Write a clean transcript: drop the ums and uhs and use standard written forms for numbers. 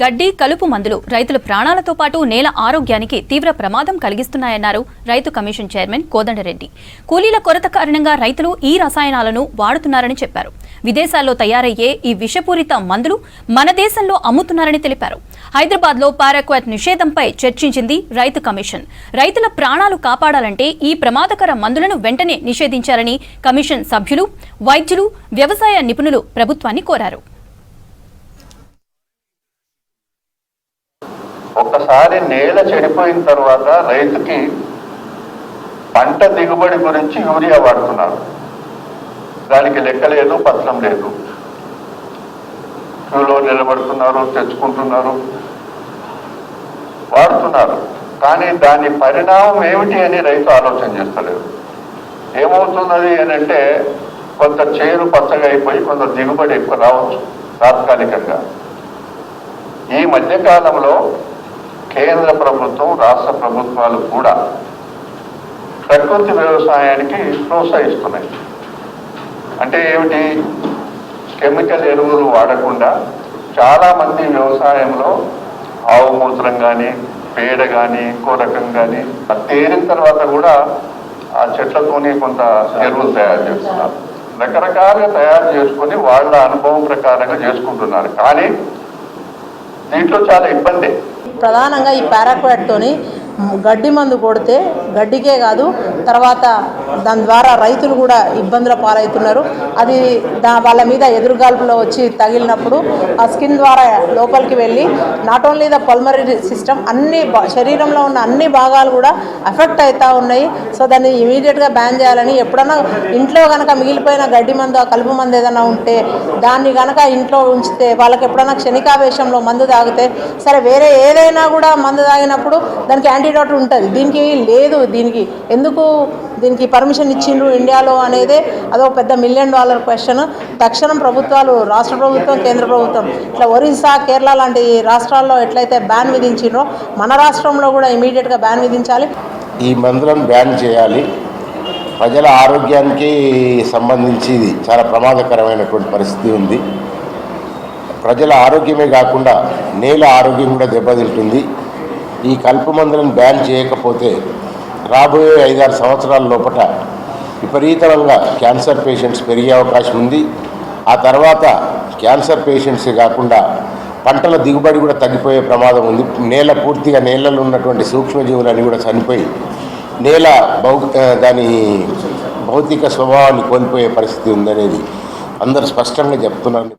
గడ్డి కలుపు మందులు రైతుల ప్రాణాలతో పాటు నేల ఆరోగ్యానికి తీవ్ర ప్రమాదం కలిగిస్తున్నాయన్నారు రైతు కమిషన్ చైర్మన్ కోదండరెడ్డి. కూలీల కొరత కారణంగా రైతులు ఈ రసాయనాలను వాడుతున్నారని చెప్పారు. విదేశాల్లో తయారయ్యే ఈ విషపూరిత మందులు మన దేశంలో అమ్ముతున్నారని తెలిపారు. హైదరాబాద్లో పారాక్వాట్ నిషేధంపై చర్చించింది రైతు కమిషన్. రైతుల ప్రాణాలు కాపాడాలంటే ఈ ప్రమాదకర మందులను వెంటనే నిషేధించాలని కమిషన్ సభ్యులు, వైద్యులు, వ్యవసాయ నిపుణులు ప్రభుత్వాన్ని కోరారు. ఒకసారి నేల చెడిపోయిన తర్వాత రైతుకి పంట దిగుబడి గురించి యూరియా వాడుతున్నారు. దానికి లెక్క లేదు, పత్రం లేదు. క్యూలో నిలబడుతున్నారు, తెచ్చుకుంటున్నారు, వాడుతున్నారు. కానీ దాని పరిణామం ఏమిటి అని రైతు ఆలోచన చేస్తలేదు. ఏమవుతున్నది అని అంటే కొంత చేరు పచ్చగా అయిపోయి కొంత దిగుబడి ఎక్కువ రావచ్చు తాత్కాలికంగా. ఈ మధ్యకాలంలో కేంద్ర ప్రభుత్వం, రాష్ట్ర ప్రభుత్వాలు కూడా ప్రకృతి వ్యవసాయానికి ప్రోత్సహిస్తున్నాయి. అంటే ఏమిటి? కెమికల్ ఎరువులు వాడకుండా చాలామంది వ్యవసాయంలో ఆవు మూత్రం కానీ, పేడ కానీ, ఇంకో రకం కానీ తేరిన తర్వాత కూడా ఆ చెట్లతోని కొంత ఎరువులు తయారు చేస్తున్నారు. రకరకాలుగా తయారు చేసుకొని వాళ్ళ అనుభవం ప్రకారంగా చేసుకుంటున్నారు. కానీ దీంట్లో చాలా ఇబ్బంది. ప్రధానంగా ఈ పారాక్వాట్తోని గడ్డి మందు కొడితే గడ్డికే కాదు, తర్వాత దాని ద్వారా రైతులు కూడా ఇబ్బందుల పాలవుతున్నారు. అది వాళ్ళ మీద ఎదురుగాల్పులో వచ్చి తగిలినప్పుడు ఆ స్కిన్ ద్వారా లోపలికి వెళ్ళి not only the pulmonary system, అన్ని శరీరంలో ఉన్న అన్ని భాగాలు కూడా ఎఫెక్ట్ అవుతూ ఉన్నాయి. సో దాన్ని ఇమీడియట్గా బ్యాన్ చేయాలని, ఎప్పుడన్నా ఇంట్లో కనుక మిగిలిపోయిన గడ్డి మందు, ఆ కలుపు మందు ఏదైనా ఉంటే దాన్ని కనుక ఇంట్లో ఉంచితే, వాళ్ళకి ఎప్పుడన్నా క్షణికావేశంలో మందు తాగితే, సరే వేరే ఏదైనా కూడా మందు తాగినప్పుడు దానికి యాంటీడోట్ ఉంటుంది, దీనికి లేదు. దీనికి పర్మిషన్ ఇచ్చిండ్రు ఇండియాలో అనేదే అదో పెద్ద $1 మిలియన్ క్వశ్చన్. తక్షణం ప్రభుత్వాలు, రాష్ట్ర ప్రభుత్వం, కేంద్ర ప్రభుత్వం ఇట్లా ఒరిస్సా, కేరళ లాంటి రాష్ట్రాల్లో ఎట్లయితే బ్యాన్ విధించిండ్రో మన రాష్ట్రంలో కూడా ఇమీడియట్గా బ్యాన్ విధించాలి. ఈ మందులను బ్యాన్ చేయాలి. ప్రజల ఆరోగ్యానికి సంబంధించి చాలా ప్రమాదకరమైనటువంటి పరిస్థితి ఉంది. ప్రజల ఆరోగ్యమే కాకుండా నేల ఆరోగ్యం కూడా దెబ్బతింటుంది. ఈ కలుపు మందులను బ్యాన్ చేయకపోతే రాబోయే 5-6 సంవత్సరాల లోపల విపరీతంగా క్యాన్సర్ పేషెంట్స్ పెరిగే అవకాశం ఉంది. ఆ తర్వాత క్యాన్సర్ పేషెంట్సే కాకుండా పంటల దిగుబడి కూడా తగ్గిపోయే ప్రమాదం ఉంది. పూర్తిగా నేలలో ఉన్నటువంటి సూక్ష్మజీవులన్నీ కూడా చనిపోయి నేల దాని భౌతిక స్వభావాన్ని కోల్పోయే పరిస్థితి ఉందనేది అందరూ స్పష్టంగా చెప్తున్నారు.